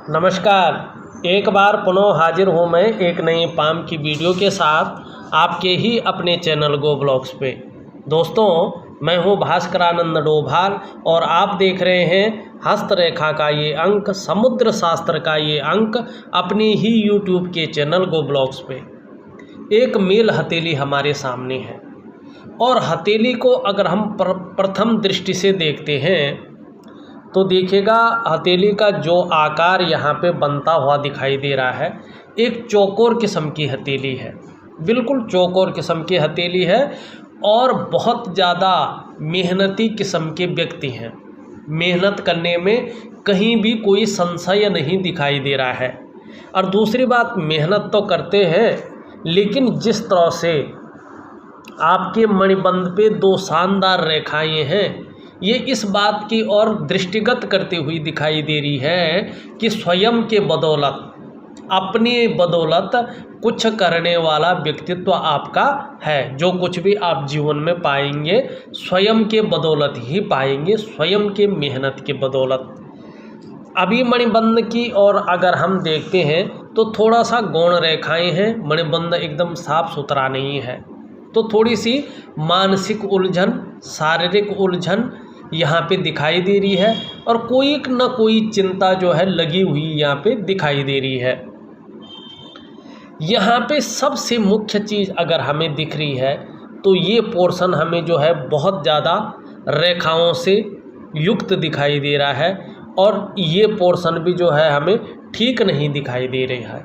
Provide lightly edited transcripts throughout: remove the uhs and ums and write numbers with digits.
नमस्कार। एक बार पुनः हाजिर हूँ मैं एक नई पाम की वीडियो के साथ आपके ही अपने चैनल गो ब्लॉग्स पे। दोस्तों, मैं हूँ भास्करानंद डोभाल और आप देख रहे हैं हस्तरेखा का ये अंक, समुद्र शास्त्र का ये अंक अपनी ही यूट्यूब के चैनल गो ब्लॉग्स पे। एक मेल हथेली हमारे सामने है और हथेली को अगर हम प्रथम दृष्टि से देखते हैं तो देखिएगा हथेली का जो आकार यहाँ पे बनता हुआ दिखाई दे रहा है, एक चौकोर किस्म की हथेली है। बिल्कुल चौकोर किस्म की हथेली है और बहुत ज़्यादा मेहनती किस्म के व्यक्ति हैं। मेहनत करने में कहीं भी कोई संशय नहीं दिखाई दे रहा है। और दूसरी बात, मेहनत तो करते हैं लेकिन जिस तरह से आपके मणिबंध पे दो शानदार रेखाएं हैं, ये इस बात की ओर दृष्टिगत करती हुई दिखाई दे रही है कि स्वयं के बदौलत, अपनी बदौलत कुछ करने वाला व्यक्तित्व आपका है। जो कुछ भी आप जीवन में पाएंगे स्वयं के बदौलत ही पाएंगे, स्वयं के मेहनत के बदौलत। अभी मणिबंध की ओर अगर हम देखते हैं तो थोड़ा सा गौण रेखाएं हैं, मणिबंध एकदम साफ सुथरा नहीं है, तो थोड़ी सी मानसिक उलझन, शारीरिक उलझन यहाँ पे दिखाई दे रही है और कोई न कोई चिंता जो है लगी हुई यहाँ पे दिखाई दे रही है। यहाँ पे सबसे मुख्य चीज़ अगर हमें दिख रही है तो ये पोर्शन हमें जो है बहुत ज़्यादा रेखाओं से युक्त दिखाई दे रहा है और ये पोर्शन भी जो है हमें ठीक नहीं दिखाई दे रहा है।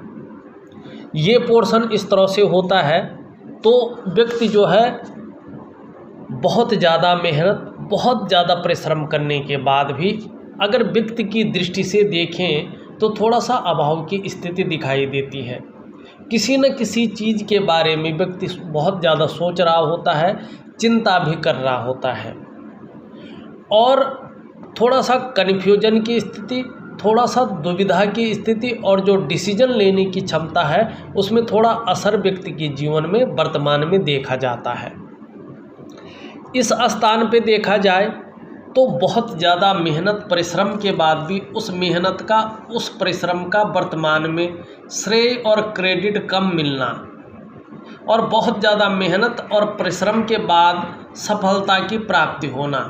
ये पोर्शन इस तरह से होता है तो व्यक्ति जो है बहुत ज़्यादा मेहनत, बहुत ज़्यादा परिश्रम करने के बाद भी अगर व्यक्ति की दृष्टि से देखें तो थोड़ा सा अभाव की स्थिति दिखाई देती है। किसी न किसी चीज़ के बारे में व्यक्ति बहुत ज़्यादा सोच रहा होता है, चिंता भी कर रहा होता है और थोड़ा सा कन्फ्यूजन की स्थिति, थोड़ा सा दुविधा की स्थिति और जो डिसीजन लेने की क्षमता है उसमें थोड़ा असर व्यक्ति के जीवन में वर्तमान में देखा जाता है। इस स्थान पे देखा जाए तो बहुत ज़्यादा मेहनत परिश्रम के बाद भी उस मेहनत का, उस परिश्रम का वर्तमान में श्रेय और क्रेडिट कम मिलना और बहुत ज़्यादा मेहनत और परिश्रम के बाद सफलता की प्राप्ति होना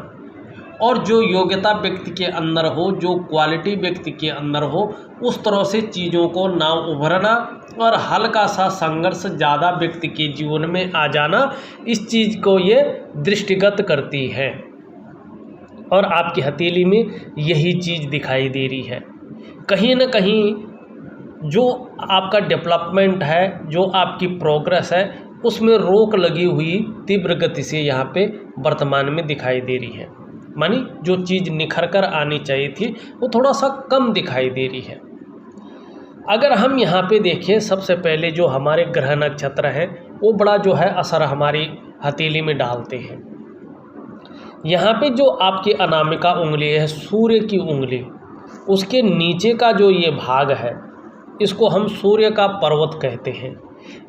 और जो योग्यता व्यक्ति के अंदर हो, जो क्वालिटी व्यक्ति के अंदर हो, उस तरह से चीज़ों को ना उभरना और हल्का सा संघर्ष ज़्यादा व्यक्ति के जीवन में आ जाना, इस चीज़ को ये दृष्टिगत करती है और आपकी हथेली में यही चीज़ दिखाई दे रही है। कहीं न कहीं जो आपका डेवलपमेंट है, जो आपकी प्रोग्रेस है, उसमें रोक लगी हुई तीव्र गति से यहाँ पे वर्तमान में दिखाई दे रही है। मानी जो चीज़ निखर कर आनी चाहिए थी वो थोड़ा सा कम दिखाई दे रही है। अगर हम यहाँ पे देखें, सबसे पहले जो हमारे ग्रह नक्षत्र हैं वो बड़ा जो है असर हमारी हथेली में डालते हैं। यहाँ पे जो आपकी अनामिका उंगली है, सूर्य की उंगली, उसके नीचे का जो ये भाग है इसको हम सूर्य का पर्वत कहते हैं।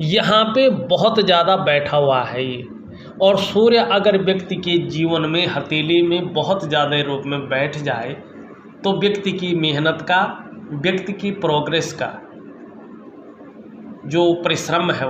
यहाँ पे बहुत ज़्यादा बैठा हुआ है ये, और सूर्य अगर व्यक्ति के जीवन में हथेली में बहुत ज़्यादा रूप में बैठ जाए तो व्यक्ति की मेहनत का, व्यक्ति की प्रोग्रेस का, जो परिश्रम है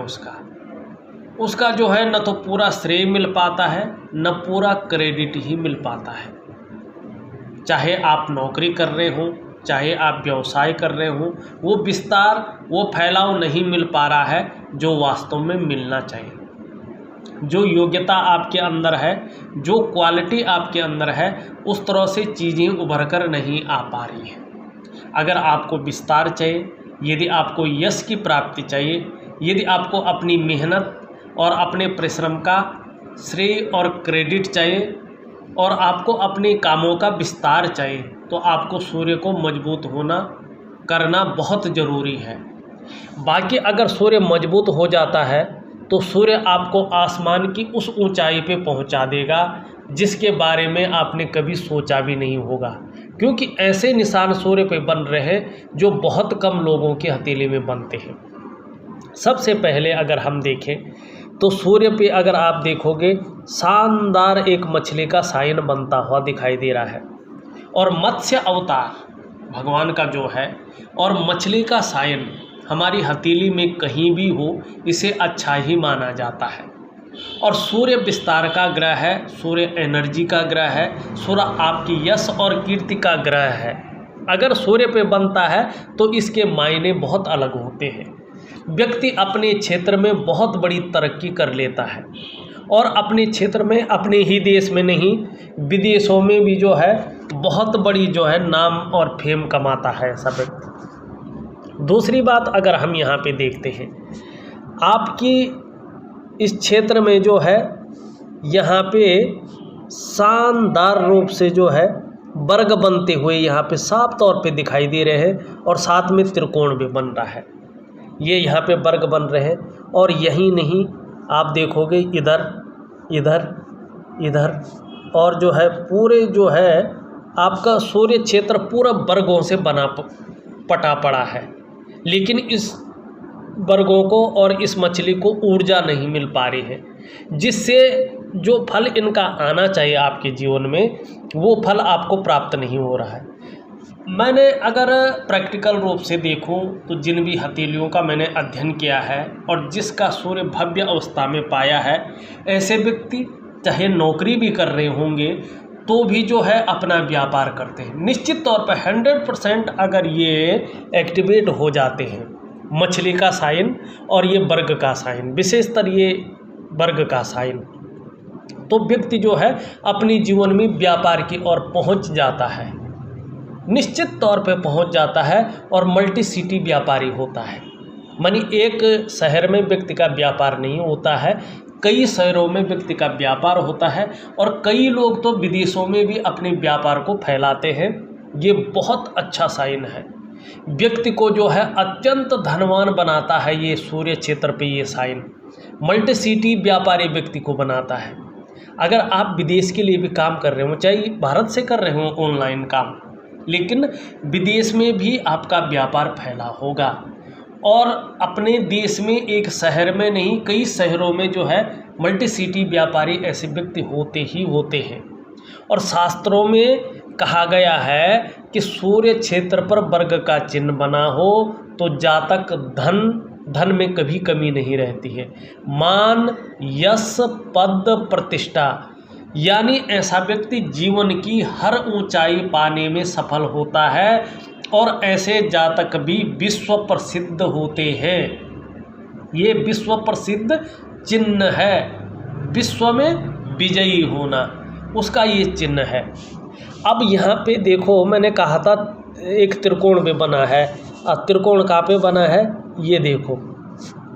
उसका जो है न तो पूरा श्रेय मिल पाता है, न पूरा क्रेडिट ही मिल पाता है। चाहे आप नौकरी कर रहे हो, चाहे आप व्यवसाय कर रहे हो, वो विस्तार, वो फैलाव नहीं मिल पा रहा है जो वास्तव में मिलना चाहिए। जो योग्यता आपके अंदर है, जो क्वालिटी आपके अंदर है, उस तरह से चीज़ें उभर कर नहीं आ पा रही हैं। अगर आपको विस्तार चाहिए, यदि आपको यश की प्राप्ति चाहिए, यदि आपको अपनी मेहनत और अपने परिश्रम का श्रेय और क्रेडिट चाहिए और आपको अपने कामों का विस्तार चाहिए, तो आपको सूर्य को मजबूत करना बहुत ज़रूरी है। बाकी अगर सूर्य मजबूत हो जाता है तो सूर्य आपको आसमान की उस ऊंचाई पे पहुंचा देगा जिसके बारे में आपने कभी सोचा भी नहीं होगा, क्योंकि ऐसे निशान सूर्य पे बन रहे हैं जो बहुत कम लोगों के हथेली में बनते हैं। सबसे पहले अगर हम देखें तो सूर्य पे अगर आप देखोगे शानदार एक मछली का साइन बनता हुआ दिखाई दे रहा है और मत्स्य अवतार, भगवान का जो है, और मछली का साइन हमारी हथेली में कहीं भी हो इसे अच्छा ही माना जाता है। और सूर्य विस्तार का ग्रह है, सूर्य एनर्जी का ग्रह है, सूर्य आपकी यश और कीर्ति का ग्रह है। अगर सूर्य पे बनता है तो इसके मायने बहुत अलग होते हैं। व्यक्ति अपने क्षेत्र में बहुत बड़ी तरक्की कर लेता है और अपने क्षेत्र में, अपने ही देश में नहीं विदेशों में भी जो है बहुत बड़ी जो है नाम और फेम कमाता है ऐसा व्यक्ति। दूसरी बात अगर हम यहाँ पे देखते हैं, आपकी इस क्षेत्र में जो है यहाँ पे शानदार रूप से जो है वर्ग बनते हुए यहाँ पे साफ तौर पे दिखाई दे रहे हैं और साथ में त्रिकोण भी बन रहा है। ये यहाँ पे वर्ग बन रहे हैं और यही नहीं, आप देखोगे इधर इधर इधर और जो है पूरे जो है आपका सूर्य क्षेत्र पूरा वर्गों से बना पटा पड़ा है। लेकिन इस वर्गों को और इस मछली को ऊर्जा नहीं मिल पा रही है, जिससे जो फल इनका आना चाहिए आपके जीवन में वो फल आपको प्राप्त नहीं हो रहा है। मैंने अगर प्रैक्टिकल रूप से देखूं तो जिन भी हथेलियों का मैंने अध्ययन किया है और जिसका सूर्य भव्य अवस्था में पाया है, ऐसे व्यक्ति चाहे नौकरी भी कर रहे होंगे तो भी जो है अपना व्यापार करते हैं। निश्चित तौर पर 100% अगर ये एक्टिवेट हो जाते हैं, मछली का साइन और ये वर्ग का साइन, विशेषतर ये वर्ग का साइन, तो व्यक्ति जो है अपनी जीवन में व्यापार की ओर पहुंच जाता है, निश्चित तौर पे पहुंच जाता है और मल्टी सिटी व्यापारी होता है। मानी एक शहर में व्यक्ति का व्यापार नहीं होता है, कई शहरों में व्यक्ति का व्यापार होता है और कई लोग तो विदेशों में भी अपने व्यापार को फैलाते हैं। ये बहुत अच्छा साइन है, व्यक्ति को जो है अत्यंत धनवान बनाता है। ये सूर्य क्षेत्र पे ये साइन मल्टी सिटी व्यापारी व्यक्ति को बनाता है। अगर आप विदेश के लिए भी काम कर रहे हो, चाहे भारत से कर रहे हो ऑनलाइन काम, लेकिन विदेश में भी आपका व्यापार फैला होगा और अपने देश में एक शहर में नहीं कई शहरों में जो है मल्टी सिटी व्यापारी ऐसे व्यक्ति होते ही होते हैं। और शास्त्रों में कहा गया है कि सूर्य क्षेत्र पर वर्ग का चिन्ह बना हो तो जातक धन में कभी कमी नहीं रहती है। मान, यश, पद, प्रतिष्ठा, यानी ऐसा व्यक्ति जीवन की हर ऊंचाई पाने में सफल होता है और ऐसे जातक भी विश्व प्रसिद्ध होते हैं। ये विश्व प्रसिद्ध चिन्ह है, विश्व में विजयी होना उसका ये चिन्ह है। अब यहाँ पे देखो, मैंने कहा था एक त्रिकोण में बना है, अब त्रिकोण कहाँ पे बना है, ये देखो,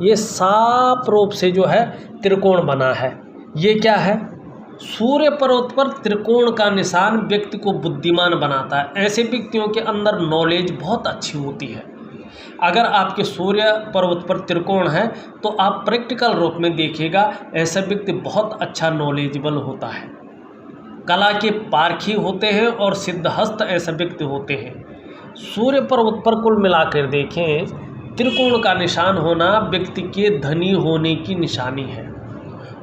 ये साफ रूप से जो है त्रिकोण बना है। ये क्या है, सूर्य पर्वत पर त्रिकोण का निशान व्यक्ति को बुद्धिमान बनाता है। ऐसे व्यक्तियों के अंदर नॉलेज बहुत अच्छी होती है। अगर आपके सूर्य पर्वत पर त्रिकोण है तो आप प्रैक्टिकल रूप में देखिएगा ऐसा व्यक्ति बहुत अच्छा नॉलेजेबल होता है, कला के पारखी होते हैं और सिद्धहस्त ऐसे व्यक्ति होते हैं। सूर्य पर्वत पर कुल मिलाकर देखें, त्रिकोण का निशान होना व्यक्ति के धनी होने की निशानी है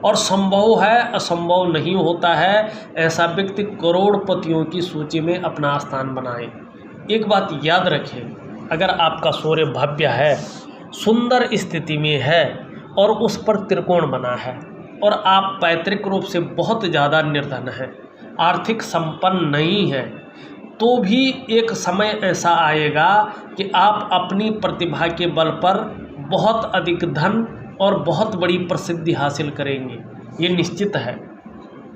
और संभव है, असंभव नहीं होता है। ऐसा व्यक्ति करोड़पतियों की सूची में अपना स्थान बनाए। एक बात याद रखें, अगर आपका सूर्य भव्य है, सुंदर स्थिति में है और उस पर त्रिकोण बना है और आप पैतृक रूप से बहुत ज़्यादा निर्धन हैं, आर्थिक संपन्न नहीं है, तो भी एक समय ऐसा आएगा कि आप अपनी प्रतिभा के बल पर बहुत अधिक धन और बहुत बड़ी प्रसिद्धि हासिल करेंगे, ये निश्चित है।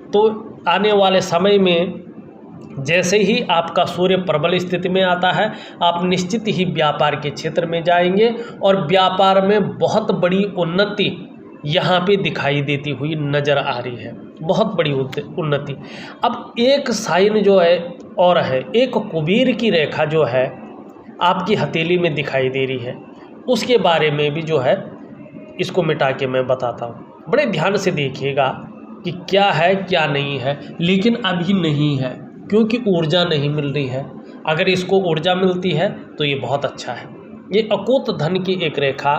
तो आने वाले समय में जैसे ही आपका सूर्य प्रबल स्थिति में आता है, आप निश्चित ही व्यापार के क्षेत्र में जाएंगे और व्यापार में बहुत बड़ी उन्नति यहाँ पे दिखाई देती हुई नज़र आ रही है, बहुत बड़ी उन्नति। अब एक साइन जो है और है, एक कुबेर की रेखा जो है आपकी हथेली में दिखाई दे रही है, उसके बारे में भी जो है इसको मिटा के मैं बताता हूँ। बड़े ध्यान से देखिएगा कि क्या है क्या नहीं है, लेकिन अभी नहीं है क्योंकि ऊर्जा नहीं मिल रही है। अगर इसको ऊर्जा मिलती है तो ये बहुत अच्छा है। ये अकूत धन की एक रेखा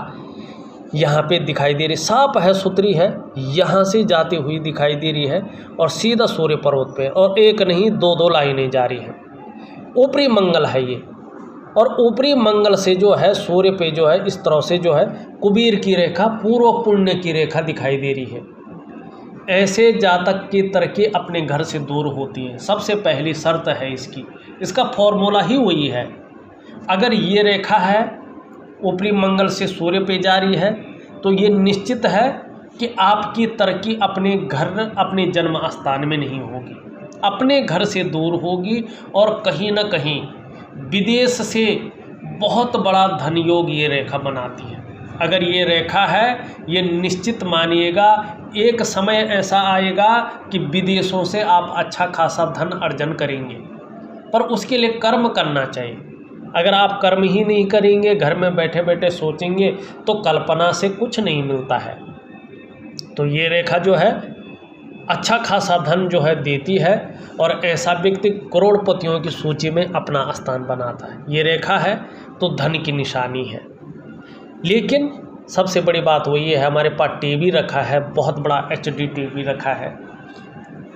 यहाँ पे दिखाई दे रही, साफ है, सुतरी है, यहाँ से जाती हुई दिखाई दे रही है और सीधा सूर्य पर्वत पे, और एक नहीं दो लाइनें जा रही हैं। ऊपरी मंगल है ये, और ऊपरी मंगल से जो है सूर्य पे जो है इस तरह से जो है कुबेर की रेखा, पूर्व पुण्य की रेखा दिखाई दे रही है। ऐसे जातक की तरक्की अपने घर से दूर होती है। सबसे पहली शर्त है इसकी, इसका फॉर्मूला ही वही है। अगर ये रेखा है ऊपरी मंगल से सूर्य पे जा रही है तो ये निश्चित है कि आपकी तरक्की अपने घर, अपने जन्म स्थान में नहीं होगी, अपने घर से दूर होगी और कहीं ना कहीं विदेश से बहुत बड़ा धन योग ये रेखा बनाती है। अगर ये रेखा है, ये निश्चित मानिएगा एक समय ऐसा आएगा कि विदेशों से आप अच्छा खासा धन अर्जन करेंगे, पर उसके लिए कर्म करना चाहिए। अगर आप कर्म ही नहीं करेंगे, घर में बैठे बैठे सोचेंगे, तो कल्पना से कुछ नहीं मिलता है। तो ये रेखा जो है अच्छा खासा धन जो है देती है और ऐसा व्यक्ति करोड़पतियों की सूची में अपना स्थान बनाता है। ये रेखा है तो धन की निशानी है। लेकिन सबसे बड़ी बात वो ये है, हमारे पास टीवी रखा है, बहुत बड़ा HD टीवी रखा है,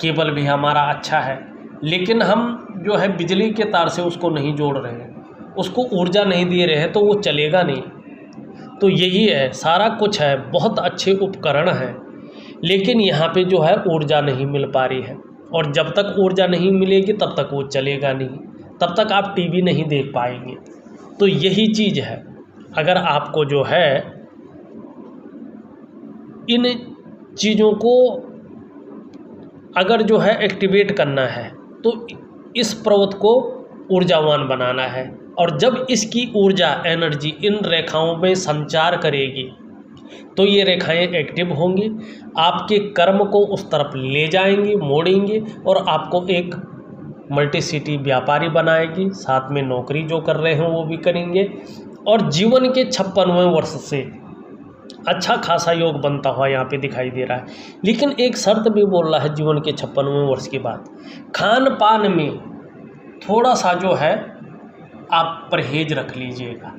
केबल भी हमारा अच्छा है, लेकिन हम जो है बिजली के तार से उसको नहीं जोड़ रहे हैं, उसको ऊर्जा नहीं दे रहे हैं, तो वो चलेगा नहीं। तो यही है, सारा कुछ है, बहुत अच्छे उपकरण हैं, लेकिन यहाँ पे जो है ऊर्जा नहीं मिल पा रही है। और जब तक ऊर्जा नहीं मिलेगी तब तक वो चलेगा नहीं, तब तक आप टीवी नहीं देख पाएंगे। तो यही चीज़ है, अगर आपको जो है इन चीज़ों को अगर जो है एक्टिवेट करना है तो इस पर्वत को ऊर्जावान बनाना है। और जब इसकी ऊर्जा, एनर्जी इन रेखाओं में संचार करेगी तो ये रेखाएं एक्टिव होंगी, आपके कर्म को उस तरफ ले जाएंगी, मोड़ेंगी और आपको एक मल्टी सिटी व्यापारी बनाएगी। साथ में नौकरी जो कर रहे हैं वो भी करेंगे और जीवन के 56वें वर्ष से अच्छा खासा योग बनता हुआ यहाँ पे दिखाई दे रहा है। लेकिन एक शर्त भी बोल रहा है जीवन के 56वें वर्ष के बाद, खान पान में थोड़ा सा जो है आप परहेज रख लीजिएगा,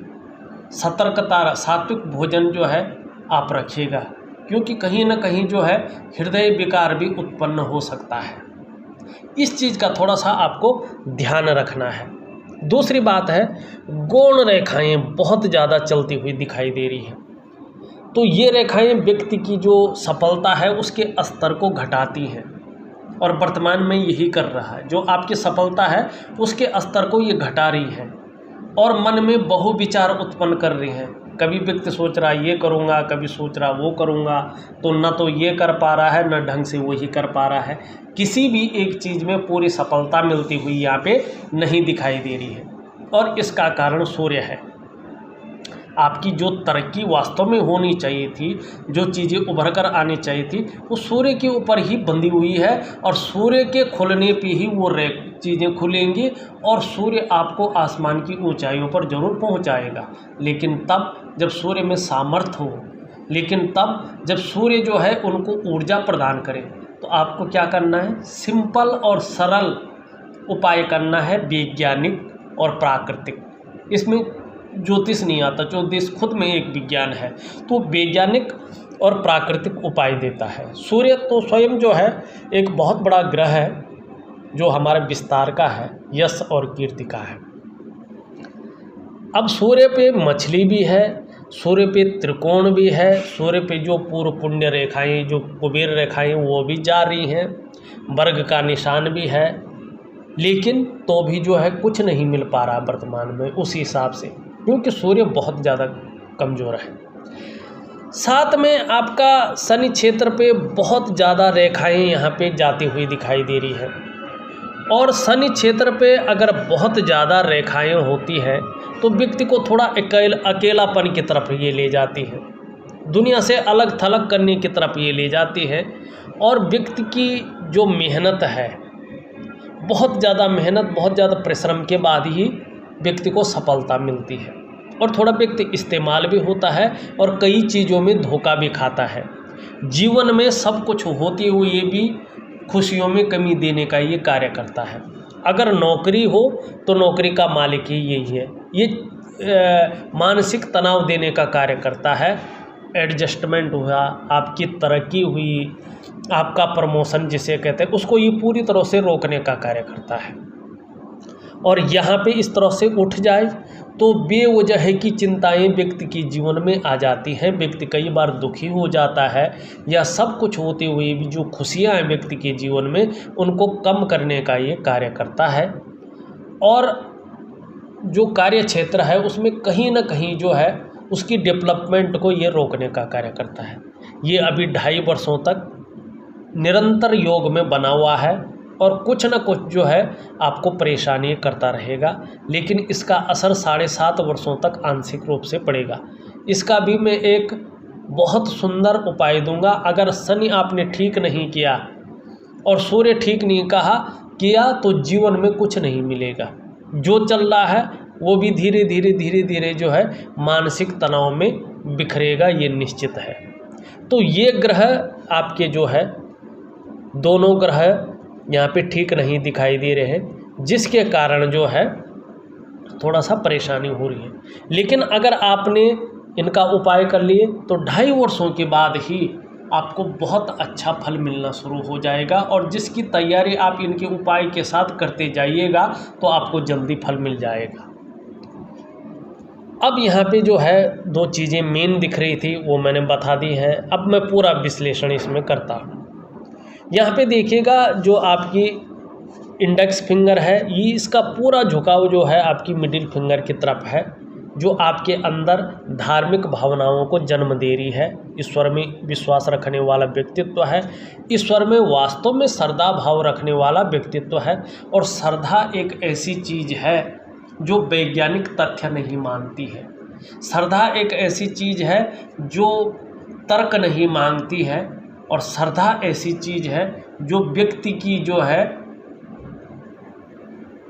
सतर्कता, सात्विक भोजन जो है आप रखिएगा, क्योंकि कहीं ना कहीं जो है हृदय विकार भी उत्पन्न हो सकता है। इस चीज़ का थोड़ा सा आपको ध्यान रखना है। दूसरी बात है, गौण रेखाएं बहुत ज़्यादा चलती हुई दिखाई दे रही हैं। तो ये रेखाएं व्यक्ति की जो सफलता है उसके स्तर को घटाती हैं और वर्तमान में यही कर रहा है। जो आपकी सफलता है उसके स्तर को ये घटा रही है और मन में बहुविचार उत्पन्न कर रही हैं। कभी व्यक्ति सोच रहा है ये करूँगा, कभी सोच रहा वो करूँगा, तो न तो ये कर पा रहा है न ढंग से वही कर पा रहा है। किसी भी एक चीज़ में पूरी सफलता मिलती हुई यहाँ पे नहीं दिखाई दे रही है और इसका कारण सूर्य है। आपकी जो तरक्की वास्तव में होनी चाहिए थी, जो चीज़ें उभर कर आनी चाहिए थी, वो सूर्य के ऊपर ही बंधी हुई है और सूर्य के खुलने पे ही वो चीज़ें खुलेंगी और सूर्य आपको आसमान की ऊंचाइयों पर जरूर पहुंचाएगा। लेकिन तब जब सूर्य में सामर्थ्य हो, लेकिन तब जब सूर्य जो है उनको ऊर्जा प्रदान करे, तो आपको क्या करना है, सिंपल और सरल उपाय करना है, वैज्ञानिक और प्राकृतिक। इसमें ज्योतिष नहीं आता, ज्योतिष खुद में एक विज्ञान है, तो वैज्ञानिक और प्राकृतिक उपाय देता है। सूर्य तो स्वयं जो है एक बहुत बड़ा ग्रह है जो हमारे विस्तार का है, यश और कीर्ति का है। अब सूर्य पे मछली भी है, सूर्य पे त्रिकोण भी है, सूर्य पे जो पूर्व पुण्य रेखाएं, जो कुबेर रेखाएं वो भी जा रही हैं, वर्ग का निशान भी है, लेकिन तो भी जो है कुछ नहीं मिल पा रहा वर्तमान में उस हिसाब से, क्योंकि सूर्य बहुत ज़्यादा कमज़ोर है। साथ में आपका शनि क्षेत्र पे बहुत ज़्यादा रेखाएं यहाँ पे जाती हुई दिखाई दे रही है और शनि क्षेत्र पे अगर बहुत ज़्यादा रेखाएं होती हैं तो व्यक्ति को थोड़ा अकेलापन की तरफ ये ले जाती है, दुनिया से अलग थलग करने की तरफ ये ले जाती है और व्यक्ति की जो मेहनत है, बहुत ज़्यादा मेहनत, बहुत ज़्यादा परिश्रम के बाद ही व्यक्ति को सफलता मिलती है और थोड़ा व्यक्ति इस्तेमाल भी होता है और कई चीज़ों में धोखा भी खाता है। जीवन में सब कुछ होते हुए भी खुशियों में कमी देने का ये कार्य करता है। अगर नौकरी हो तो नौकरी का मालिक ही यही है, ये मानसिक तनाव देने का कार्य करता है। एडजस्टमेंट हुआ, आपकी तरक्की हुई, आपका प्रमोशन जिसे कहते हैं, उसको ये पूरी तरह से रोकने का कार्य करता है। और यहाँ पे इस तरह से उठ जाए तो बेवजह की चिंताएं व्यक्ति के जीवन में आ जाती हैं। व्यक्ति कई बार दुखी हो जाता है, या सब कुछ होते हुए भी जो खुशियाँ हैं व्यक्ति के जीवन में उनको कम करने का ये कार्य करता है। और जो कार्य क्षेत्र है उसमें कहीं ना कहीं जो है उसकी डेवलपमेंट को ये रोकने का कार्य करता है। ये अभी 2.5 वर्षों तक निरंतर योग में बना हुआ है और कुछ न कुछ जो है आपको परेशानी करता रहेगा, लेकिन इसका असर 7.5 वर्षों तक आंशिक रूप से पड़ेगा। इसका भी मैं एक बहुत सुंदर उपाय दूंगा। अगर शनि आपने ठीक नहीं किया और सूर्य ठीक नहीं किया तो जीवन में कुछ नहीं मिलेगा। जो चल रहा है वो भी धीरे धीरे जो है मानसिक तनाव में बिखरेगा, ये निश्चित है। तो ये ग्रह आपके जो है दोनों ग्रह यहाँ पे ठीक नहीं दिखाई दे रहे हैं, जिसके कारण जो है थोड़ा सा परेशानी हो रही है। लेकिन अगर आपने इनका उपाय कर लिए तो 2.5 वर्षों के बाद ही आपको बहुत अच्छा फल मिलना शुरू हो जाएगा, और जिसकी तैयारी आप इनके उपाय के साथ करते जाइएगा तो आपको जल्दी फल मिल जाएगा। अब यहाँ पे जो है 2 चीज़ें मेन दिख रही थी वो मैंने बता दी हैं। अब मैं पूरा विश्लेषण इसमें करता हूँ। यहाँ पे देखिएगा जो आपकी इंडेक्स फिंगर है ये इसका पूरा झुकाव जो है आपकी मिडिल फिंगर की तरफ है, जो आपके अंदर धार्मिक भावनाओं को जन्म दे रही है। ईश्वर में विश्वास रखने वाला व्यक्तित्व है, ईश्वर में वास्तव में श्रद्धा भाव रखने वाला व्यक्तित्व है। और श्रद्धा एक ऐसी चीज़ है जो वैज्ञानिक तथ्य नहीं मानती है। श्रद्धा एक ऐसी चीज़ है जो तर्क नहीं मांगती है, और श्रद्धा ऐसी चीज़ है जो व्यक्ति की जो है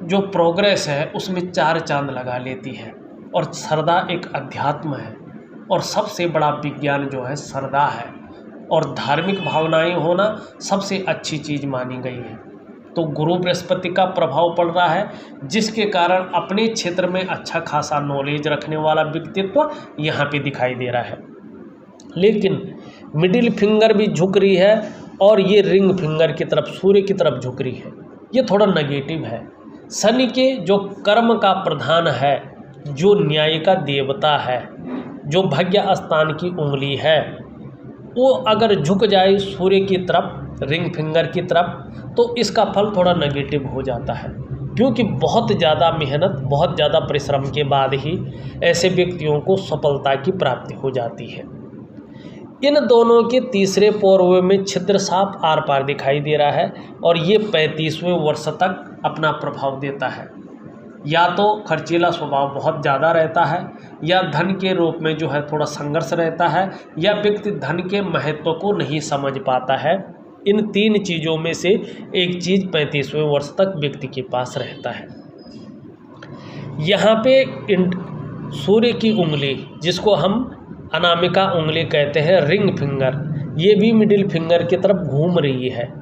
जो प्रोग्रेस है उसमें 4 चांद लगा लेती है। और श्रद्धा एक अध्यात्म है, और सबसे बड़ा विज्ञान जो है श्रद्धा है। और धार्मिक भावनाएं होना सबसे अच्छी चीज़ मानी गई है। तो गुरु बृहस्पति का प्रभाव पड़ रहा है, जिसके कारण अपने क्षेत्र में अच्छा खासा नॉलेज रखने वाला व्यक्तित्व यहाँ पे दिखाई दे रहा है। लेकिन मिडिल फिंगर भी झुक रही है और ये रिंग फिंगर की तरफ सूर्य की तरफ झुक रही है। ये थोड़ा नेगेटिव है। शनि के जो कर्म का प्रधान है, जो न्याय का देवता है, जो भाग्य स्थान की उंगली है, वो अगर झुक जाए सूर्य की तरफ रिंग फिंगर की तरफ तो इसका फल थोड़ा नेगेटिव हो जाता है, क्योंकि बहुत ज़्यादा मेहनत बहुत ज़्यादा परिश्रम के बाद ही ऐसे व्यक्तियों को सफलता की प्राप्ति हो जाती है। इन दोनों के तीसरे पौर्व में छिद्र साफ आर पार दिखाई दे रहा है, और ये 35वें वर्ष तक अपना प्रभाव देता है। या तो खर्चीला स्वभाव बहुत ज़्यादा रहता है, या धन के रूप में जो है थोड़ा संघर्ष रहता है, या व्यक्ति धन के महत्व को नहीं समझ पाता है। इन 3 चीज़ों में से एक चीज़ 35वें वर्ष तक व्यक्ति के पास रहता है। यहाँ पे सूर्य की उंगली, जिसको हम अनामिका उंगली कहते हैं, रिंग फिंगर, ये भी मिडिल फिंगर की तरफ घूम रही है।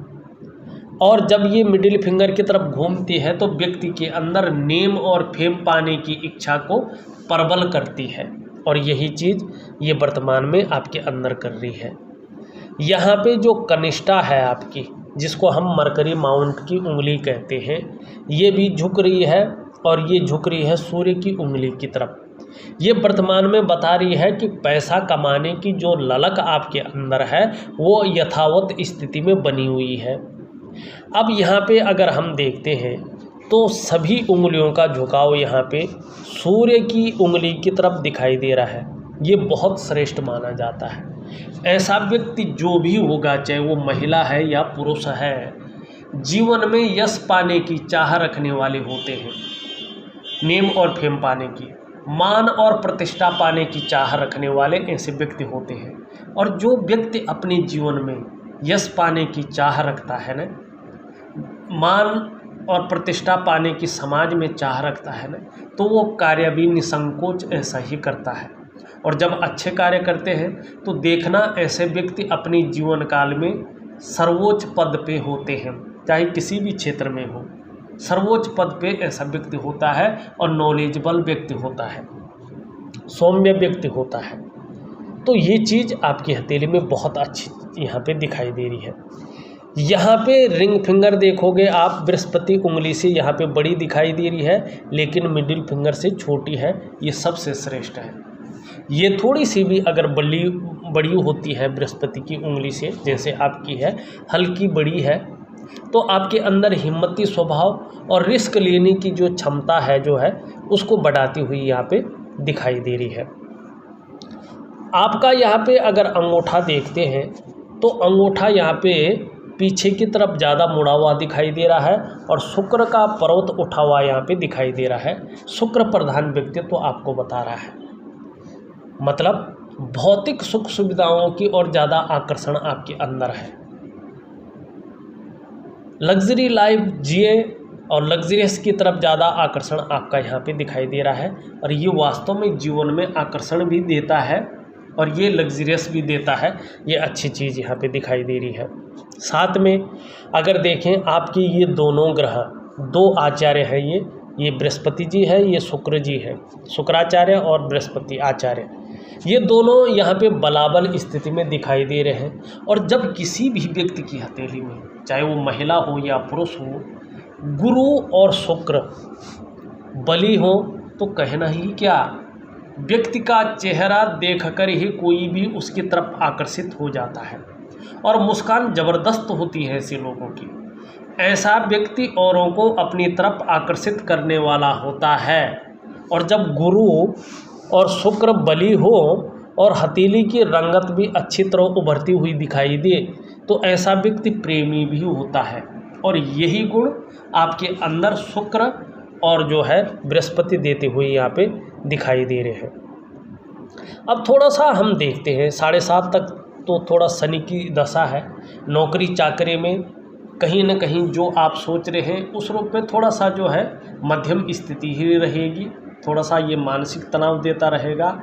और जब ये मिडिल फिंगर की तरफ घूमती है तो व्यक्ति के अंदर नेम और फेम पाने की इच्छा को प्रबल करती है, और यही चीज़ ये वर्तमान में आपके अंदर कर रही है। यहाँ पे जो कनिष्ठा है आपकी, जिसको हम मरकरी माउंट की उंगली कहते हैं, ये भी झुक रही है, और ये झुक रही है सूर्य की उंगली की तरफ। ये वर्तमान में बता रही है कि पैसा कमाने की जो ललक आपके अंदर है वो यथावत स्थिति में बनी हुई है। अब यहाँ पे अगर हम देखते हैं तो सभी उंगलियों का झुकाव यहाँ पे सूर्य की उंगली की तरफ दिखाई दे रहा है। ये बहुत श्रेष्ठ माना जाता है। ऐसा व्यक्ति जो भी होगा, चाहे वो महिला है या पुरुष है, जीवन में यश पाने की चाह रखने वाले होते हैं, नेम और फेम पाने की, मान और प्रतिष्ठा पाने की चाह रखने वाले ऐसे व्यक्ति होते हैं। और जो व्यक्ति अपने जीवन में यश पाने की चाह रखता है ना, मान और प्रतिष्ठा पाने की समाज में चाह रखता है ना, तो वो कार्य भी निसंकोच ऐसा ही करता है। और जब अच्छे कार्य करते हैं तो देखना ऐसे व्यक्ति अपने जीवन काल में सर्वोच्च पद पे होते हैं, चाहे किसी भी क्षेत्र में हो। सर्वोच्च पद पे ऐसा व्यक्ति होता है, और नॉलेजेबल व्यक्ति होता है, सौम्य व्यक्ति होता है। तो ये चीज़ आपकी हथेली में बहुत अच्छी यहाँ पे दिखाई दे रही है। यहाँ पे रिंग फिंगर देखोगे आप, बृहस्पति उंगली से यहाँ पे बड़ी दिखाई दे रही है, लेकिन मिडिल फिंगर से छोटी है। ये सबसे श्रेष्ठ है। ये थोड़ी सी भी अगर बड़ी होती है बृहस्पति की उंगली से, जैसे आपकी है, हल्की बड़ी है, तो आपके अंदर हिम्मती स्वभाव और रिस्क लेने की जो क्षमता है जो है उसको बढ़ाती हुई यहाँ पे दिखाई दे रही है। आपका यहाँ पे अगर अंगूठा देखते हैं तो अंगूठा यहाँ पे पीछे की तरफ ज़्यादा मुड़ा हुआ दिखाई दे रहा है और शुक्र का पर्वत उठा हुआ यहाँ पे दिखाई दे रहा है। शुक्र प्रधान व्यक्तित्व तो आपको बता रहा है, मतलब भौतिक सुख सुविधाओं की और ज़्यादा आकर्षण आपके अंदर है। लग्जरी लाइफ जिए और लग्जरियस की तरफ ज़्यादा आकर्षण आपका यहाँ पे दिखाई दे रहा है, और ये वास्तव में जीवन में आकर्षण भी देता है और ये लग्जरियस भी देता है। ये अच्छी चीज़ यहाँ पे दिखाई दे रही है। साथ में अगर देखें आपके ये दोनों ग्रह, दो आचार्य हैं, ये बृहस्पति जी है, ये शुक्र जी है, शुक्राचार्य और बृहस्पति आचार्य, ये दोनों यहाँ पे बलाबल स्थिति में दिखाई दे रहे हैं। और जब किसी भी व्यक्ति की हथेली में, चाहे वो महिला हो या पुरुष हो, गुरु और शुक्र बली हो, तो कहना ही क्या, व्यक्ति का चेहरा देखकर ही कोई भी उसकी तरफ आकर्षित हो जाता है और मुस्कान ज़बरदस्त होती है ऐसे लोगों की। ऐसा व्यक्ति औरों को अपनी तरफ आकर्षित करने वाला होता है। और जब गुरु और शुक्र बली हो और हथेली की रंगत भी अच्छी तरह उभरती हुई दिखाई दे, तो ऐसा व्यक्ति प्रेमी भी होता है। और यही गुण आपके अंदर शुक्र और जो है बृहस्पति देते हुए यहाँ पे दिखाई दे रहे हैं। अब थोड़ा सा हम देखते हैं 7.5 तक तो थोड़ा शनि की दशा है। नौकरी चाकरी में कहीं न कहीं जो आप सोच रहे हैं उस रूप में थोड़ा सा जो है मध्यम स्थिति ही रहेगी। थोड़ा सा ये मानसिक तनाव देता रहेगा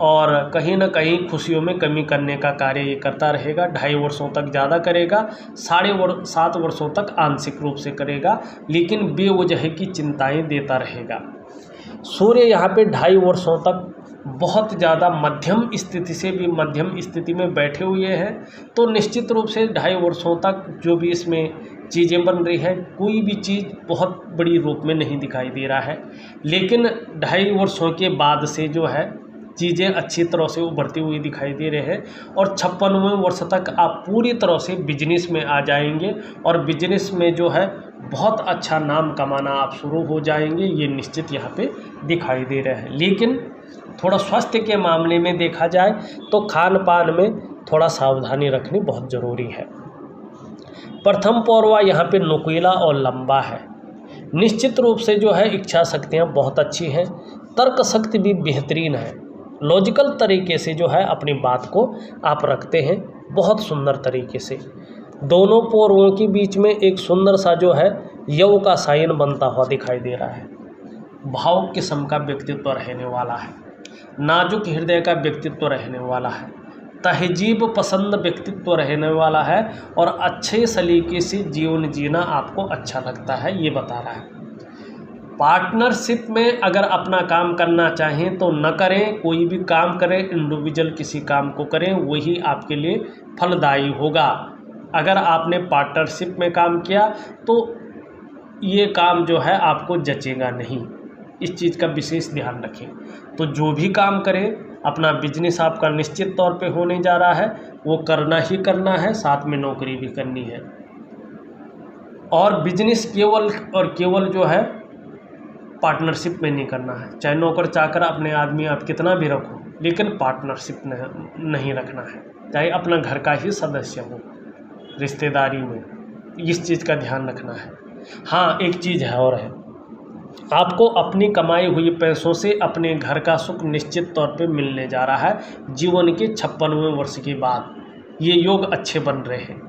और कहीं न कहीं खुशियों में कमी करने का कार्य ये करता रहेगा। 2.5 वर्षों तक ज़्यादा करेगा, 7 वर्षों तक आंशिक रूप से करेगा, लेकिन बेवजह की चिंताएं देता रहेगा। सूर्य यहाँ पे 2.5 वर्षों तक बहुत ज़्यादा मध्यम स्थिति से भी मध्यम स्थिति में बैठे हुए हैं, तो निश्चित रूप से 2.5 वर्षों तक जो भी इसमें चीज़ें बन रही है, कोई भी चीज़ बहुत बड़ी रूप में नहीं दिखाई दे रहा है। लेकिन 2.5 वर्षों के बाद से जो है चीज़ें अच्छी तरह से उभरती हुई दिखाई दे रहे हैं और 56वें वर्ष तक आप पूरी तरह से बिजनेस में आ जाएंगे और बिजनेस में जो है बहुत अच्छा नाम कमाना आप शुरू हो जाएंगे, ये निश्चित यहाँ पे दिखाई दे रहे हैं। लेकिन थोड़ा स्वास्थ्य के मामले में देखा जाए तो खान पान में थोड़ा सावधानी रखनी बहुत ज़रूरी है। प्रथम पौरवा यहाँ पे नुकीला और लंबा है। निश्चित रूप से जो है इच्छा शक्तियाँ बहुत अच्छी हैं, तर्क शक्ति भी बेहतरीन है। लॉजिकल तरीके से जो है अपनी बात को आप रखते हैं बहुत सुंदर तरीके से। दोनों पौरवों के बीच में एक सुंदर सा जो है यव का साइन बनता हुआ दिखाई दे रहा है। भावुक किस्म का व्यक्तित्व रहने वाला है, नाजुक हृदय का व्यक्तित्व रहने वाला है, तहजीब पसंद व्यक्तित्व रहने वाला है और अच्छे सलीके से जीवन जीना आपको अच्छा लगता है, ये बता रहा है। पार्टनरशिप में अगर अपना काम करना चाहें तो न करें, कोई भी काम करें इंडिविजुअल किसी काम को करें, वही आपके लिए फलदायी होगा। अगर आपने पार्टनरशिप में काम किया तो ये काम जो है आपको जचेगा नहीं, इस चीज़ का विशेष ध्यान रखें। तो जो भी काम करें, अपना बिजनेस आपका निश्चित तौर पे होने जा रहा है, वो करना ही करना है, साथ में नौकरी भी करनी है। और बिजनेस केवल और केवल जो है पार्टनरशिप में नहीं करना है। चाहे नौकर चाकर अपने आदमी आप कितना भी रखो, लेकिन पार्टनरशिप नहीं रखना है। चाहे अपना घर का ही सदस्य हो, रिश्तेदारी में इस चीज़ का ध्यान रखना है। हाँ, एक चीज़ है और है, आपको अपनी कमाई हुई पैसों से अपने घर का सुख निश्चित तौर पे मिलने जा रहा है। जीवन के 56वें वर्ष के बाद ये योग अच्छे बन रहे हैं।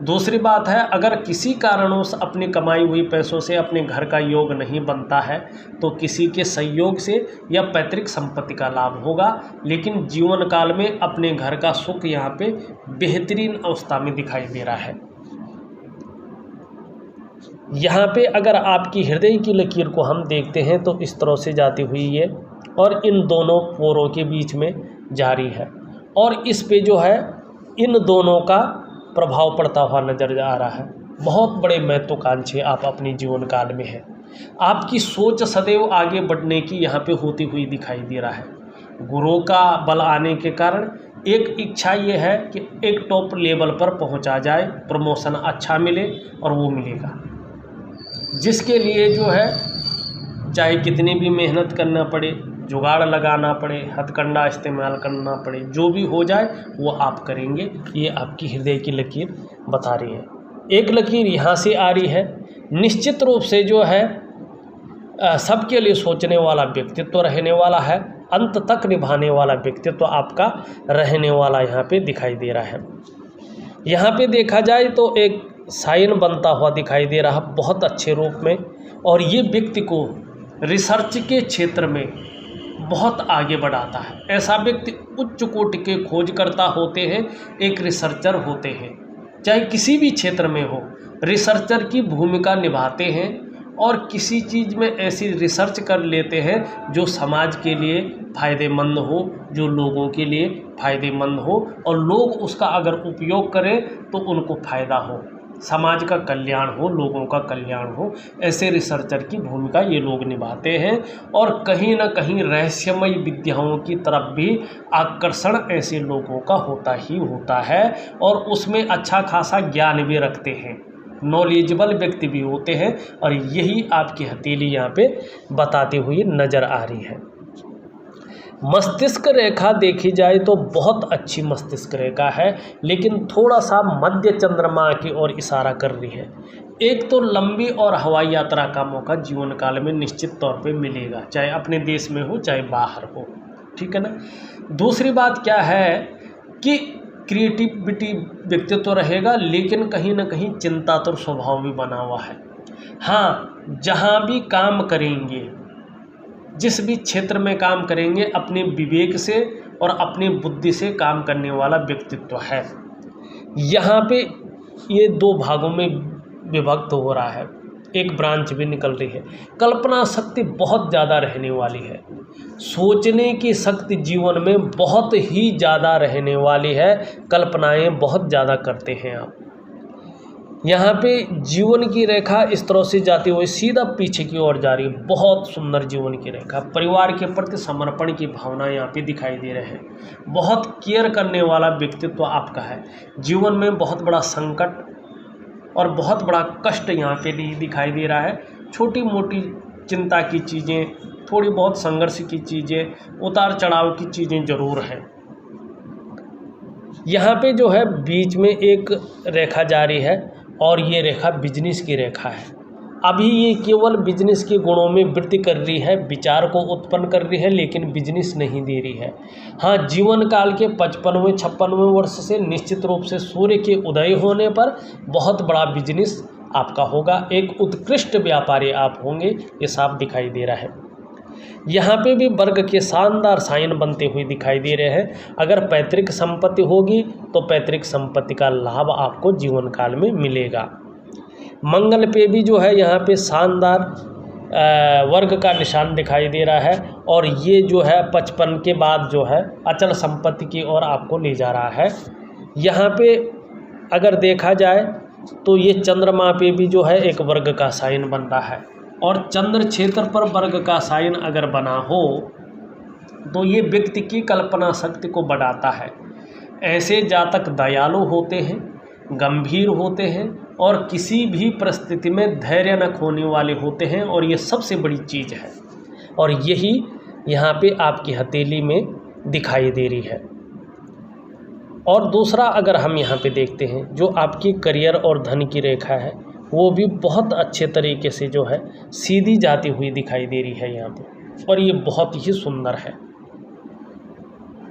दूसरी बात है, अगर किसी कारणों से अपनी कमाई हुई पैसों से अपने घर का योग नहीं बनता है तो किसी के सहयोग से या पैतृक संपत्ति का लाभ होगा, लेकिन जीवन काल में अपने घर का सुख यहाँ पे बेहतरीन अवस्था में दिखाई दे रहा है। यहाँ पे अगर आपकी हृदय की लकीर को हम देखते हैं तो इस तरह से जाती हुई ये और इन दोनों पोरों के बीच में जारी है और इस पे जो है इन दोनों का प्रभाव पड़ता हुआ नजर आ रहा है। बहुत बड़े महत्वाकांक्षी आप अपने जीवन काल में हैं। आपकी सोच सदैव आगे बढ़ने की यहाँ पे होती हुई दिखाई दे रहा है। गुरु का बल आने के कारण एक इच्छा ये है कि एक टॉप लेवल पर पहुंचा जाए, प्रमोशन अच्छा मिले, और वो मिलेगा, जिसके लिए जो है चाहे कितनी भी मेहनत करना पड़े, जुगाड़ लगाना पड़े, हथकंडा इस्तेमाल करना पड़े, जो भी हो जाए वो आप करेंगे। ये आपकी हृदय की लकीर बता रही है। एक लकीर यहाँ से आ रही है, निश्चित रूप से जो है सबके लिए सोचने वाला व्यक्तित्व रहने वाला है, अंत तक निभाने वाला व्यक्तित्व आपका रहने वाला यहाँ पे दिखाई दे रहा है। यहाँ पे देखा जाए तो एक साइन बनता हुआ दिखाई दे रहा बहुत अच्छे रूप में, और ये व्यक्ति को रिसर्च के क्षेत्र में बहुत आगे बढ़ाता है। ऐसा व्यक्ति उच्च कोटि के खोजकर्ता होते हैं, एक रिसर्चर होते हैं, चाहे किसी भी क्षेत्र में हो, रिसर्चर की भूमिका निभाते हैं और किसी चीज़ में ऐसी रिसर्च कर लेते हैं जो समाज के लिए फ़ायदेमंद हो, जो लोगों के लिए फ़ायदेमंद हो, और लोग उसका अगर उपयोग करें तो उनको फ़ायदा हो, समाज का कल्याण हो, लोगों का कल्याण हो। ऐसे रिसर्चर की भूमिका ये लोग निभाते हैं, और कहीं ना कहीं रहस्यमय विद्याओं की तरफ भी आकर्षण ऐसे लोगों का होता ही होता है, और उसमें अच्छा खासा ज्ञान भी रखते हैं, नॉलेजेबल व्यक्ति भी होते हैं, और यही आपकी हथेली यहाँ पे बताती हुई नज़र आ रही है। मस्तिष्क रेखा देखी जाए तो बहुत अच्छी मस्तिष्क रेखा है, लेकिन थोड़ा सा मध्य चंद्रमा की ओर इशारा कर रही है। एक तो लंबी और हवाई यात्रा का मौका जीवन काल में निश्चित तौर पे मिलेगा, चाहे अपने देश में हो चाहे बाहर हो, ठीक है ना। दूसरी बात क्या है कि क्रिएटिविटी व्यक्तित्व रहेगा, लेकिन कहीं ना कहीं चिंतातुर स्वभाव भी बना हुआ है। हाँ, जहाँ भी काम करेंगे, जिस भी क्षेत्र में काम करेंगे, अपने विवेक से और अपनी बुद्धि से काम करने वाला व्यक्तित्व है। यहाँ पे ये दो भागों में विभक्त हो रहा है, एक ब्रांच भी निकल रही है। कल्पना शक्ति बहुत ज़्यादा रहने वाली है, सोचने की शक्ति जीवन में बहुत ही ज़्यादा रहने वाली है, कल्पनाएं बहुत ज़्यादा करते हैं आप। यहाँ पे जीवन की रेखा इस तरह से जाती हुई सीधा पीछे की ओर जा रही है, बहुत सुंदर जीवन की रेखा। परिवार के प्रति समर्पण की भावना यहाँ पे दिखाई दे रहे हैं, बहुत केयर करने वाला व्यक्तित्व आपका है। जीवन में बहुत बड़ा संकट और बहुत बड़ा कष्ट यहाँ पे दिखाई दे रहा है। छोटी मोटी चिंता की चीज़ें, थोड़ी बहुत संघर्ष की चीज़ें, उतार चढ़ाव की चीज़ें ज़रूर हैं। यहाँ पे जो है बीच में एक रेखा जारी है, और ये रेखा बिजनेस की रेखा है। अभी ये केवल बिजनेस के गुणों में वृद्धि कर रही है, विचार को उत्पन्न कर रही है, लेकिन बिजनेस नहीं दे रही है। हाँ, जीवन काल के 55वें 56वें वर्ष से निश्चित रूप से सूर्य के उदय होने पर बहुत बड़ा बिजनेस आपका होगा, एक उत्कृष्ट व्यापारी आप होंगे, ये साफ दिखाई दे रहा है। यहाँ पे भी वर्ग के शानदार साइन बनते हुए दिखाई दे रहे हैं। अगर पैतृक संपत्ति होगी तो पैतृक संपत्ति का लाभ आपको जीवन काल में मिलेगा। मंगल पे भी जो है यहाँ पे शानदार वर्ग का निशान दिखाई दे रहा है, और ये जो है 55 के बाद जो है अचल संपत्ति की ओर आपको ले जा रहा है। यहाँ पे अगर देखा जाए तो ये चंद्रमा पे भी जो है एक वर्ग का साइन बन रहा है, और चंद्र क्षेत्र पर वर्ग का साइन अगर बना हो तो ये व्यक्ति की कल्पना शक्ति को बढ़ाता है। ऐसे जातक दयालु होते हैं, गंभीर होते हैं, और किसी भी परिस्थिति में धैर्य न खोने वाले होते हैं, और ये सबसे बड़ी चीज़ है, और यही यहाँ पे आपकी हथेली में दिखाई दे रही है। और दूसरा अगर हम यहाँ पे देखते हैं, जो आपकी करियर और धन की रेखा है, वो भी बहुत अच्छे तरीके से जो है सीधी जाती हुई दिखाई दे रही है यहाँ पे, और ये बहुत ही सुंदर है।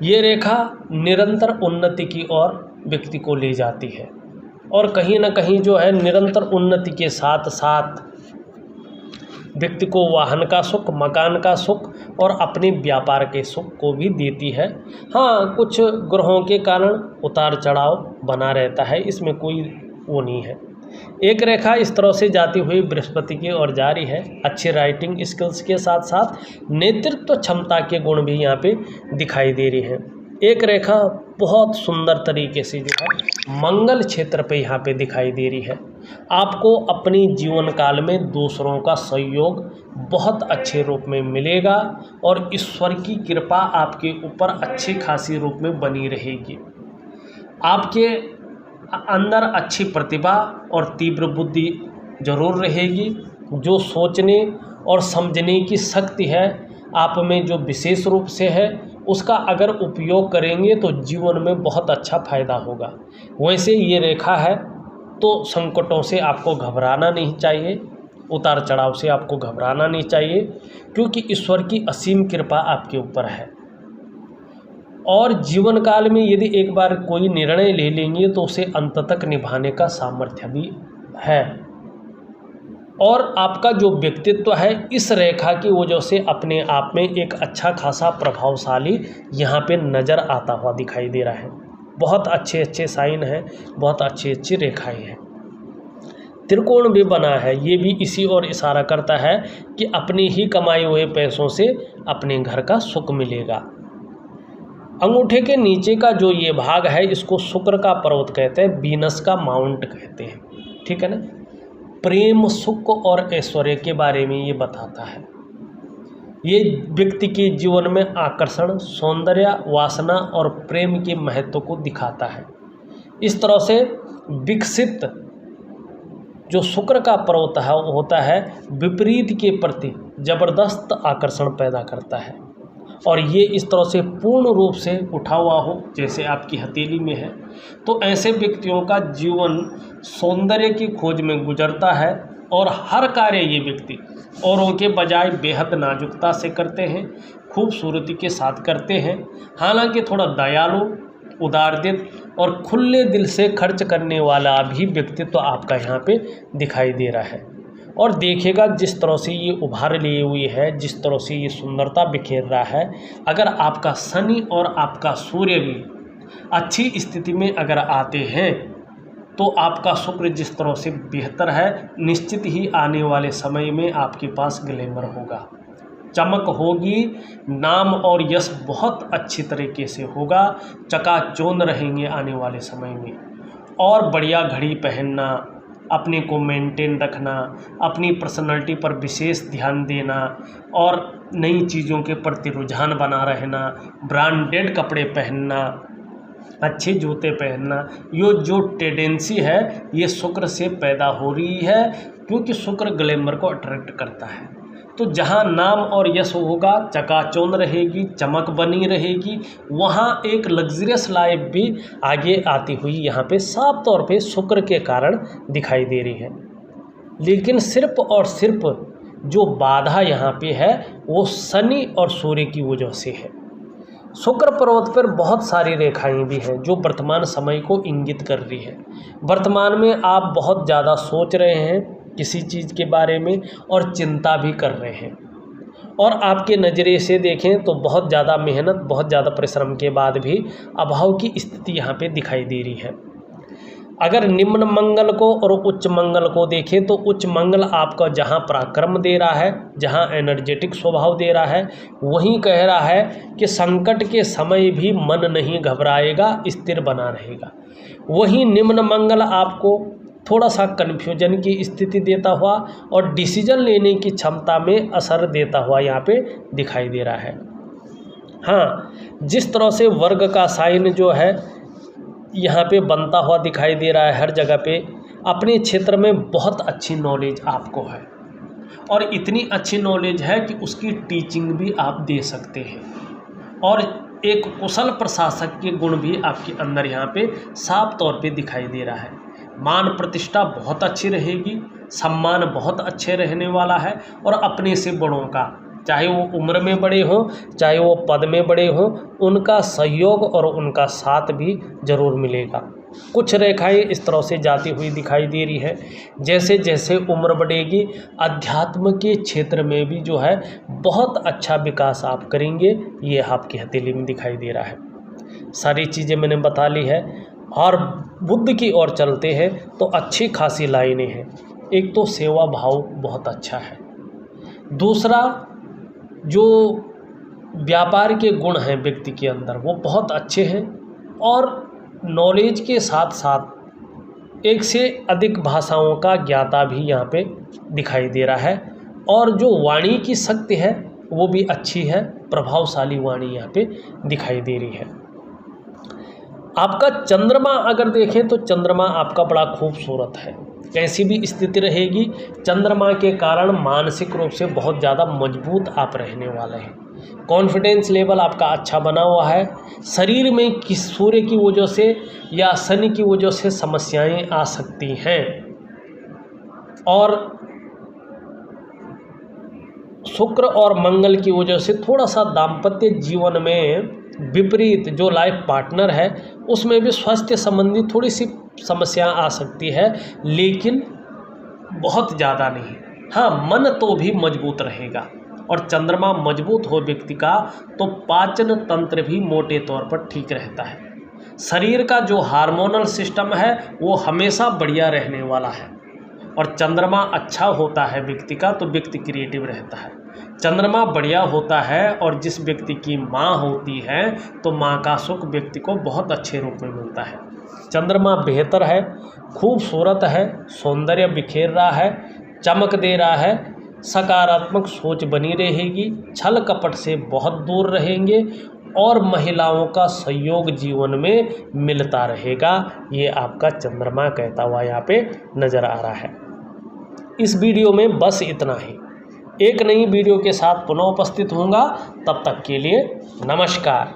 ये रेखा निरंतर उन्नति की ओर व्यक्ति को ले जाती है, और कहीं ना कहीं जो है निरंतर उन्नति के साथ साथ व्यक्ति को वाहन का सुख, मकान का सुख और अपने व्यापार के सुख को भी देती है। हाँ, कुछ ग्रहों के कारण उतार चढ़ाव बना रहता है, इसमें कोई वो नहीं है। एक रेखा इस तरह से जाती हुई बृहस्पति की ओर जा रही है। अच्छे राइटिंग स्किल्स के साथ साथ नेतृत्व क्षमता के गुण भी यहाँ पे दिखाई दे रही हैं। एक रेखा बहुत सुंदर तरीके से जो है मंगल क्षेत्र पे यहाँ पे दिखाई दे रही है। आपको अपनी जीवन काल में दूसरों का सहयोग बहुत अच्छे रूप में मिलेगा और ईश्वर की कृपा आपके ऊपर अच्छी खासी रूप में बनी रहेगी। आपके अंदर अच्छी प्रतिभा और तीव्र बुद्धि जरूर रहेगी। जो सोचने और समझने की शक्ति है आप में जो विशेष रूप से है, उसका अगर उपयोग करेंगे तो जीवन में बहुत अच्छा फायदा होगा। वैसे ये रेखा है तो संकटों से आपको घबराना नहीं चाहिए, उतार चढ़ाव से आपको घबराना नहीं चाहिए, क्योंकि ईश्वर की असीम कृपा आपके ऊपर है। और जीवन काल में यदि एक बार कोई निर्णय ले लेंगे तो उसे अंत तक निभाने का सामर्थ्य भी है। और आपका जो व्यक्तित्व है इस रेखा की वजह से अपने आप में एक अच्छा खासा प्रभावशाली यहाँ पे नज़र आता हुआ दिखाई दे रहा है। बहुत अच्छे अच्छे साइन हैं, बहुत अच्छी अच्छी रेखाएं हैं। त्रिकोण भी बना है, ये भी इसी ओर इशारा करता है कि अपने ही कमाए हुए पैसों से अपने घर का सुख मिलेगा। अंगूठे के नीचे का जो ये भाग है इसको शुक्र का पर्वत कहते हैं, वीनस का माउंट कहते हैं, ठीक है ना। प्रेम, सुख और ऐश्वर्य के बारे में ये बताता है। ये व्यक्ति के जीवन में आकर्षण, सौंदर्य, वासना और प्रेम के महत्व को दिखाता है। इस तरह से विकसित जो शुक्र का पर्वत है होता है विपरीत के प्रति जबरदस्त आकर्षण पैदा करता है। और ये इस तरह से पूर्ण रूप से उठा हुआ हो जैसे आपकी हथेली में है, तो ऐसे व्यक्तियों का जीवन सौंदर्य की खोज में गुजरता है और हर कार्य ये व्यक्ति औरों के बजाय बेहद नाजुकता से करते हैं, खूबसूरती के साथ करते हैं। हालांकि थोड़ा दयालु, उदारदिल और खुले दिल से खर्च करने वाला भी व्यक्तित्व आपका यहाँ पे दिखाई दे रहा है। और देखिएगा जिस तरह से ये उभार लिए हुई है, जिस तरह से ये सुंदरता बिखेर रहा है, अगर आपका शनि और आपका सूर्य भी अच्छी स्थिति में अगर आते हैं तो आपका शुक्र जिस तरह से बेहतर है, निश्चित ही आने वाले समय में आपके पास ग्लैमर होगा, चमक होगी, नाम और यश बहुत अच्छी तरीके से होगा, चकाचौंध रहेंगे आने वाले समय में। और बढ़िया घड़ी पहनना, अपने को मेंटेन रखना, अपनी पर्सनालिटी पर विशेष ध्यान देना और नई चीज़ों के प्रति रुझान बना रहना, ब्रांडेड कपड़े पहनना, अच्छे जूते पहनना, ये जो टेंडेंसी है ये शुक्र से पैदा हो रही है, क्योंकि शुक्र ग्लैमर को अट्रैक्ट करता है। तो जहाँ नाम और यश होगा, चकाचौंध रहेगी, चमक बनी रहेगी, वहाँ एक लग्जरियस लाइफ भी आगे आती हुई यहाँ पे साफ तौर पे शुक्र के कारण दिखाई दे रही है। लेकिन सिर्फ और सिर्फ जो बाधा यहाँ पे है वो शनि और सूर्य की वजह से है। शुक्र पर्वत पर बहुत सारी रेखाएं भी हैं जो वर्तमान समय को इंगित कर रही है। वर्तमान में आप बहुत ज़्यादा सोच रहे हैं किसी चीज़ के बारे में और चिंता भी कर रहे हैं, और आपके नज़रिए से देखें तो बहुत ज़्यादा मेहनत, बहुत ज़्यादा परिश्रम के बाद भी अभाव की स्थिति यहाँ पे दिखाई दे रही है। अगर निम्न मंगल को और उच्च मंगल को देखें तो उच्च मंगल आपका जहाँ पराक्रम दे रहा है, जहाँ एनर्जेटिक स्वभाव दे रहा है, वहीं कह रहा है कि संकट के समय भी मन नहीं घबराएगा, स्थिर बना रहेगा। वहीं निम्न मंगल आपको थोड़ा सा कन्फ्यूजन की स्थिति देता हुआ और डिसीजन लेने की क्षमता में असर देता हुआ यहाँ पे दिखाई दे रहा है। हाँ, जिस तरह से वर्ग का साइन जो है यहाँ पे बनता हुआ दिखाई दे रहा है, हर जगह पे अपने क्षेत्र में बहुत अच्छी नॉलेज आपको है, और इतनी अच्छी नॉलेज है कि उसकी टीचिंग भी आप दे सकते हैं, और एक कुशल प्रशासक के गुण भी आपके अंदर यहाँ पे साफ तौर पे दिखाई दे रहा है। मान प्रतिष्ठा बहुत अच्छी रहेगी, सम्मान बहुत अच्छे रहने वाला है, और अपने से बड़ों का, चाहे वो उम्र में बड़े हों, चाहे वो पद में बड़े हों, उनका सहयोग और उनका साथ भी जरूर मिलेगा। कुछ रेखाएं इस तरह से जाती हुई दिखाई दे रही है, जैसे जैसे उम्र बढ़ेगी अध्यात्म के क्षेत्र में भी जो है बहुत अच्छा विकास आप करेंगे, ये आपकी हथेली में दिखाई दे रहा है। सारी चीज़ें मैंने बता ली है, और बुद्ध की ओर चलते हैं तो अच्छी खासी लाइनें हैं। एक तो सेवा भाव बहुत अच्छा है, दूसरा जो व्यापार के गुण हैं व्यक्ति के अंदर वो बहुत अच्छे हैं, और नॉलेज के साथ साथ एक से अधिक भाषाओं का ज्ञाता भी यहाँ पे दिखाई दे रहा है। और जो वाणी की शक्ति है वो भी अच्छी है, प्रभावशाली वाणी यहाँ पे दिखाई दे रही है। आपका चंद्रमा अगर देखें तो चंद्रमा आपका बड़ा खूबसूरत है। कैसी भी स्थिति रहेगी, चंद्रमा के कारण मानसिक रूप से बहुत ज़्यादा मजबूत आप रहने वाले हैं। कॉन्फिडेंस लेवल आपका अच्छा बना हुआ है। शरीर में किस सूर्य की वजह से या शनि की वजह से समस्याएं आ सकती हैं, और शुक्र और मंगल की वजह से थोड़ा सा दाम्पत्य जीवन में विपरीत जो लाइफ पार्टनर है उसमें भी स्वास्थ्य संबंधी थोड़ी सी समस्या आ सकती है, लेकिन बहुत ज़्यादा नहीं। हाँ, मन तो भी मजबूत रहेगा, और चंद्रमा मजबूत हो व्यक्ति का तो पाचन तंत्र भी मोटे तौर पर ठीक रहता है। शरीर का जो हार्मोनल सिस्टम है वो हमेशा बढ़िया रहने वाला है, और चंद्रमा अच्छा होता है व्यक्ति का तो व्यक्ति क्रिएटिव रहता है। चंद्रमा बढ़िया होता है और जिस व्यक्ति की माँ होती है तो माँ का सुख व्यक्ति को बहुत अच्छे रूप में मिलता है। चंद्रमा बेहतर है, खूबसूरत है, सौंदर्य बिखेर रहा है, चमक दे रहा है, सकारात्मक सोच बनी रहेगी, छल कपट से बहुत दूर रहेंगे, और महिलाओं का सहयोग जीवन में मिलता रहेगा। ये आपका चंद्रमा कहता हुआ यहाँ पे नज़र आ रहा है। इस वीडियो में बस इतना ही। एक नई वीडियो के साथ पुनः उपस्थित होऊंगा, तब तक के लिए नमस्कार।